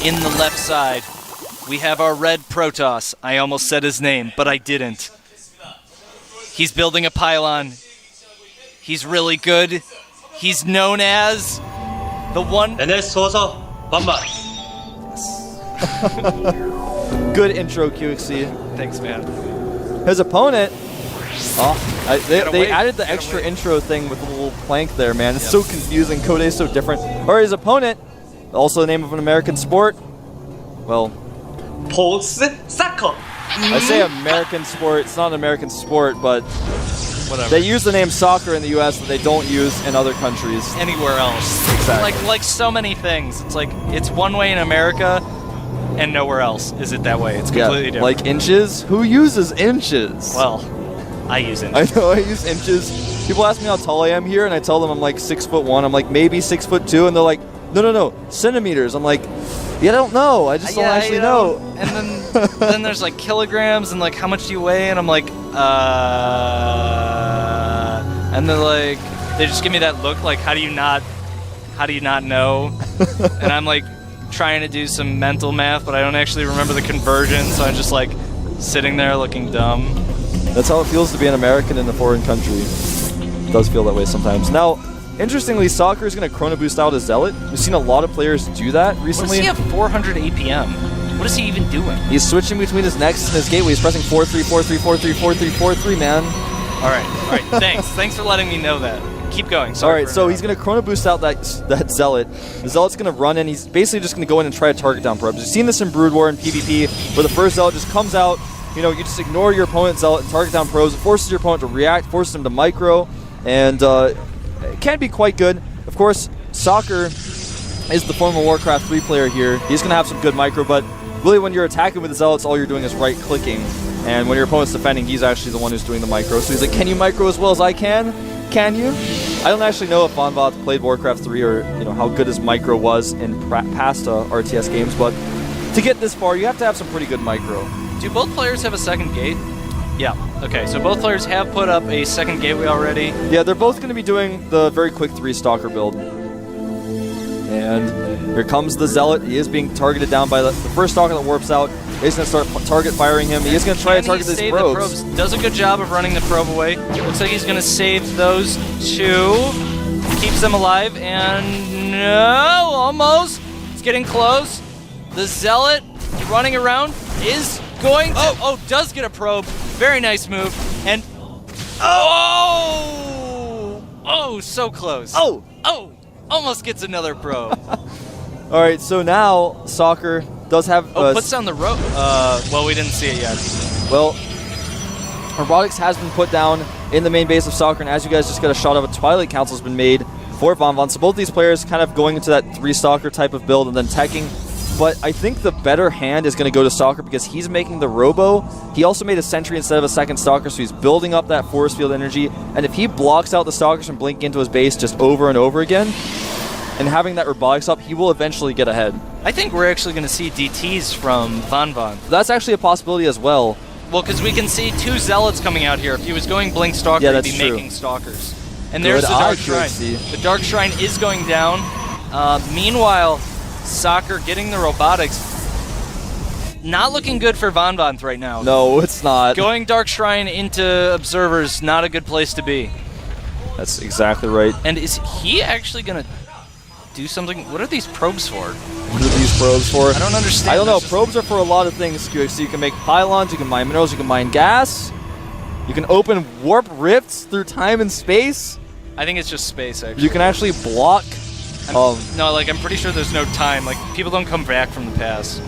in the left side, we have our red Protoss. I almost said his name, but I didn't. He's building a pylon. He's really good. He's known as the one... SocceR vanvanth. Good intro, QXC. Thanks, man. His opponent... they added the Get extra away. intro thing with the little plank there, man. It's so confusing. Code is so different. Or his opponent, also the name of an American sport. Well... SocceR. I say American sport. It's not an American sport, but... Whatever. They use the name soccer in the U.S. that they don't use in other countries. Anywhere else. Exactly. Like so many things. It's like, it's one way in America, and nowhere else is it that way. It's completely different. Like inches? Who uses inches? Well, I use it. I know, I use inches. People ask me how tall I am here, and I tell them I'm like 6'1". I'm like, maybe 6'2", and they're like, no, centimeters. I'm like, yeah, I don't know. I just don't actually know. And then there's like kilograms, and like, how much do you weigh? And I'm like, and they're like, they just give me that look, like, how do you not know? And I'm like, trying to do some mental math, but I don't actually remember the conversion, so I'm just like, sitting there looking dumb. That's how it feels to be an American in a foreign country. It does feel that way sometimes. Now, interestingly, SocceR is going to Chrono Boost out a Zealot. We've seen a lot of players do that recently. What does he have 400 APM? What is he even doing? He's switching between his Nexus and his Gateway. He's pressing 4-3, 4-3, 4-3, 4-3, 4-3, man. All right, thanks. Thanks for letting me know that. Keep going. All right, so he's going to Chrono Boost out that Zealot. The Zealot's going to run in. He's basically just going to go in and try to target down probes. You've seen this in Brood War and PvP, where the first Zealot just comes out. You know, you just ignore your opponent's Zealot and target down probes. It forces your opponent to react, forces him to micro, and it can be quite good. Of course, SocceR is the former Warcraft 3 player here. He's going to have some good micro, but really when you're attacking with the Zealots, all you're doing is right-clicking. And when your opponent's defending, he's actually the one who's doing the micro. So he's like, can you micro as well as I can? Can you? I don't actually know if vanvanth played Warcraft 3 or how good his micro was in past RTS games, but to get this far, you have to have some pretty good micro. Do both players have a second gate? Yeah. Okay, so both players have put up a second gateway already. Yeah, they're both going to be doing the very quick 3 Stalker build. And here comes the Zealot. He is being targeted down by the first Stalker that warps out. He's going to start target firing him. He is going to try to target these probes. Does a good job of running the probe away. Looks like he's going to save those 2. Keeps them alive, and no, almost. It's getting close. The Zealot running around is going to... does get a probe. Very nice move. And... Oh, so close. Almost gets another probe. All right, so now SocceR does have... puts down the rope. Well, we didn't see it yet. Well, robotics has been put down in the main base of SocceR, and as you guys just got a shot of, a Twilight Council has been made for vanvanth. So both these players kind of going into that 3 Stalker type of build and then teching. But I think the better hand is going to go to SocceR because he's making the Robo. He also made a Sentry instead of a second Stalker, so he's building up that force field energy. And if he blocks out the Stalkers from blinking into his base just over and over again, and having that robotics up, he will eventually get ahead. I think we're actually going to see DTs from vanvanth. That's actually a possibility as well. Well, because we can see 2 Zealots coming out here. If he was going Blink Stalker, he'd be making Stalkers. And there's the Dark Shrine. The Dark Shrine is going down. Meanwhile, SocceR getting the robotics. Not looking good for vanvanth right now. No, it's not. Going Dark Shrine into Observers, not a good place to be. That's exactly right. And is he actually going to do something? What are these probes for? What are these probes for? I don't understand. I don't know. Probes are for a lot of things, QXC. You can make pylons, you can mine minerals, you can mine gas, you can open warp rifts through time and space. I think it's just space, actually. You can actually block... no, like, I'm pretty sure there's no time. Like, people don't come back from the past.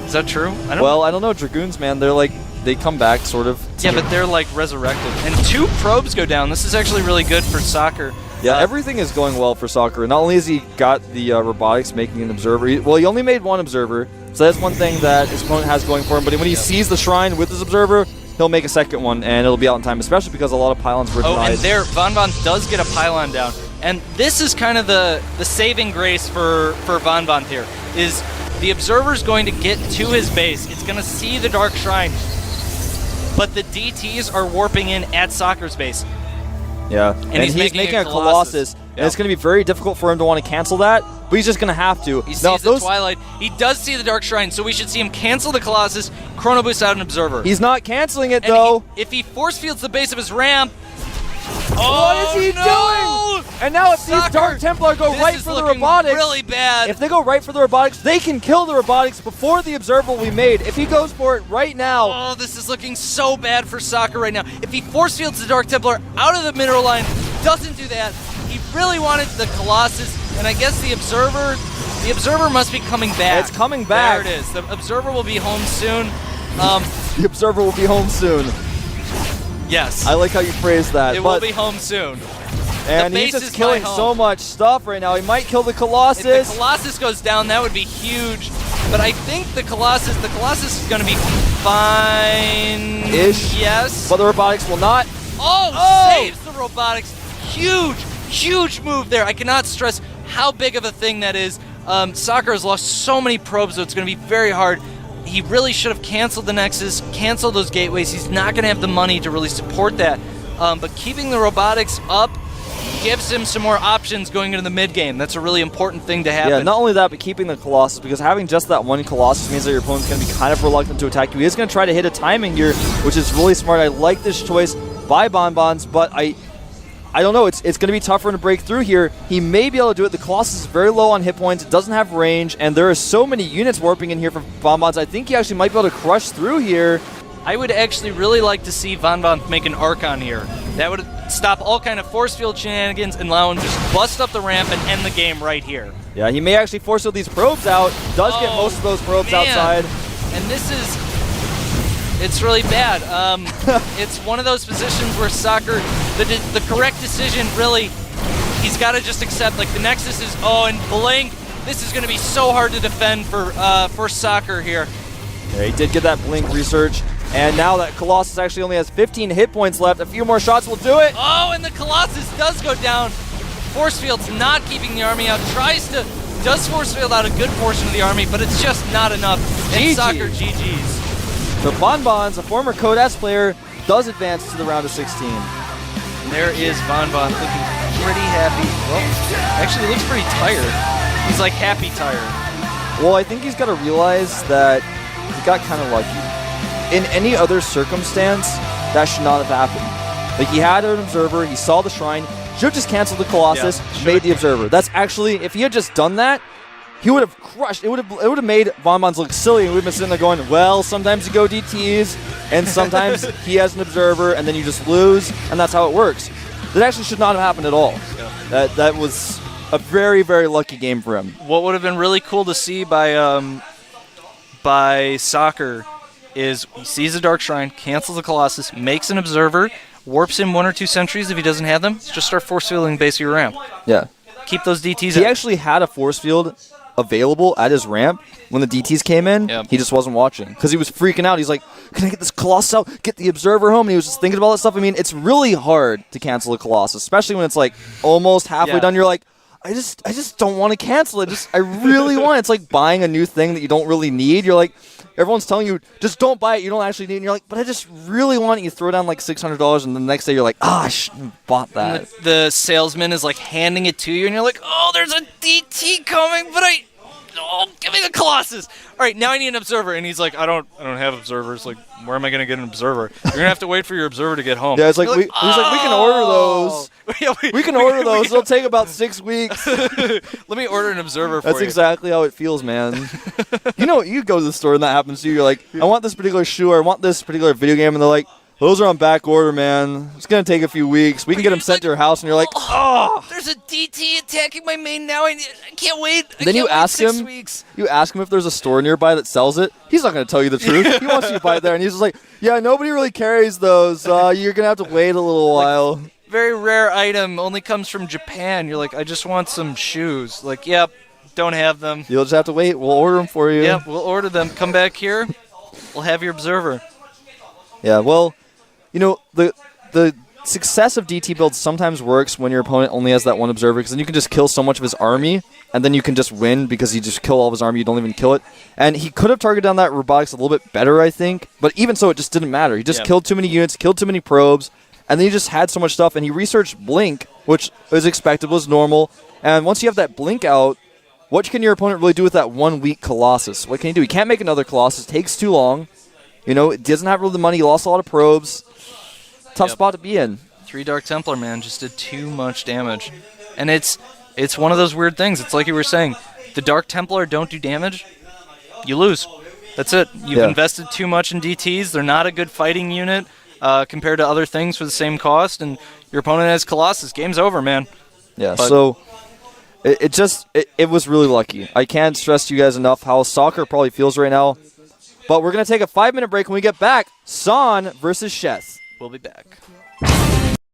Is that true? I don't know. Dragoons, man, they're like, they come back, sort of. Yeah, but they're, like, resurrected. And 2 probes go down. This is actually really good for SocceR. Yeah, everything is going well for SocceR. Not only has he got the robotics making an observer, he only made 1 observer, so that's one thing that his opponent has going for him. But when he sees the shrine with his observer, he'll make a second one, and it'll be out in time, especially because a lot of pylons were denied. And there, vanvanth does get a pylon down. And this is kind of the saving grace for vanvanth here, is the observer's going to get to his base. It's going to see the Dark Shrine, but the DTs are warping in at SocceR's base. Yeah, and he's making a Colossus. And it's going to be very difficult for him to want to cancel that, but he's just going to have to. He sees the Twilight. He does see the Dark Shrine, so we should see him cancel the Colossus, Chrono Boost out an Observer. He's not canceling it, though. If he force fields the base of his ramp... What is he doing? And now if these Dark Templar go right for the robotics, really bad. If they go right for the robotics, they can kill the robotics before the Observer will be made. If he goes for it right now. Oh, this is looking so bad for SocceR right now. If he force fields the Dark Templar out of the mineral line, doesn't do that. He really wanted the Colossus, and I guess the Observer must be coming back. It's coming back. There it is. The Observer will be home soon. The Observer will be home soon. Yes. I like how you phrased that. It will be home soon. And he's just killing so much stuff right now. He might kill the Colossus. If the Colossus goes down, that would be huge. But I think the Colossus is going to be fine-ish. Yes. But the robotics will not. Saves the robotics. Huge move there. I cannot stress how big of a thing that is. SocceR has lost so many probes, so it's going to be very hard. He really should have canceled the Nexus, canceled those gateways. He's not going to have the money to really support that. But keeping the robotics up gives him some more options going into the mid-game. That's a really important thing to happen. Yeah, not only that, but keeping the Colossus, because having just that one Colossus means that your opponent's going to be kind of reluctant to attack you. He is going to try to hit a timing here, which is really smart. I like this choice by Bonbons, but I don't know. It's going to be tough for him to break through here. He may be able to do it. The Colossus is very low on hit points. It doesn't have range, and there are so many units warping in here for Bonbons. I think he actually might be able to crush through here. I would actually really like to see vanvanth make an Archon here. That would stop all kind of force field shenanigans and allow him to just bust up the ramp and end the game right here. Yeah, he may actually force these probes out. Does get most of those probes outside. And this is... It's really bad. It's one of those positions where SocceR, the correct decision, really, he's got to just accept, like, the Nexus is, and Blink, this is going to be so hard to defend for SocceR here. Yeah, he did get that Blink research, and now that Colossus actually only has 15 hit points left. A few more shots will do it. Oh, and the Colossus does go down. Force Field's not keeping the army out, does force field out a good portion of the army, but it's just not enough. And SocceR GG's. So Bonbons, a former Code S player, does advance to the round of 16. There is vanvanth looking pretty happy. Well, actually looks pretty tired. He's like happy tired. Well, I think he's got to realize that he got kind of lucky. In any other circumstance, that should not have happened. Like, he had an Observer, he saw the Shrine, should have just canceled the Colossus, made the Observer. That's actually, if he had just done that, he would have crushed. It would have made Bonbons look silly, and we've been sitting there going, well, sometimes you go DTs, and sometimes he has an Observer, and then you just lose, and that's how it works. That actually should not have happened at all. Yeah. That was a very, very lucky game for him. What would have been really cool to see by SocceR is he sees the Dark Shrine, cancels the Colossus, makes an Observer, warps in 1 or 2 sentries if he doesn't have them, just start force fielding base of your ramp. Yeah. Keep those DTs He actually had a force field available at his ramp when the DTs came in. Yep. He just wasn't watching because he was freaking out. He's like, can I get this Colossus out? Get the Observer home? And he was just thinking about all that stuff. I mean, it's really hard to cancel a Colossus, especially when it's like almost halfway done. You're like, I just don't want to cancel it. I really want it. It's like buying a new thing that you don't really need. You're like, everyone's telling you, just don't buy it. You don't actually need it. And you're like, but I just really want it. You throw down like $600 and the next day you're like, I shouldn't have bought that. The salesman is like handing it to you and you're like, oh, there's a DT coming, but give me the Colossus. All right, now I need an Observer. And he's like, I don't have Observers. Like, where am I going to get an Observer? You're going to have to wait for your Observer to get home. Yeah, it's like, he's like, we can order those. We can order those. It'll take about 6 weeks. Let me order an Observer for you. That's exactly how it feels, man. You go to the store and that happens to you. You're like, I want this particular shoe or I want this particular video game. And they're like, those are on back order, man. It's going to take a few weeks. We can get them sent to your house. And you're like, there's a DT attacking my main now. I can't wait. Then you ask him, if there's a store nearby that sells it. He's not going to tell you the truth. He wants you to buy it there. And he's just like, yeah, nobody really carries those. You're going to have to wait a little while. Very rare item, only comes from Japan. You're like, I just want some shoes. Like, yep, don't have them. You'll just have to wait. We'll order them for you. Yep, we'll order them. Come back here. We'll have your Observer. Yeah, well, the success of DT builds sometimes works when your opponent only has that one Observer, because then you can just kill so much of his army, and then you can just win because you just kill all of his army, you don't even kill it. And he could have targeted down that robotics a little bit better, I think, but even so, it just didn't matter. He just killed too many units, killed too many probes, and then he just had so much stuff, and he researched Blink, which was expected, was normal, and once you have that Blink out, what can your opponent really do with that 1 weak Colossus? What can he do? He can't make another Colossus. Takes too long. You know, it doesn't have really the money. He lost a lot of probes. Tough spot to be in. 3 Dark Templar, man, just did too much damage. And it's one of those weird things. It's like you were saying. The Dark Templar don't do damage, you lose. That's it. You've invested too much in DTs. They're not a good fighting unit compared to other things for the same cost, and your opponent has Colossus. Game's over, man. Yeah, so it was really lucky. I can't stress to you guys enough how SocceR probably feels right now. But we're going to take a 5-minute break. When we get back, Son versus Sheth. We'll be back.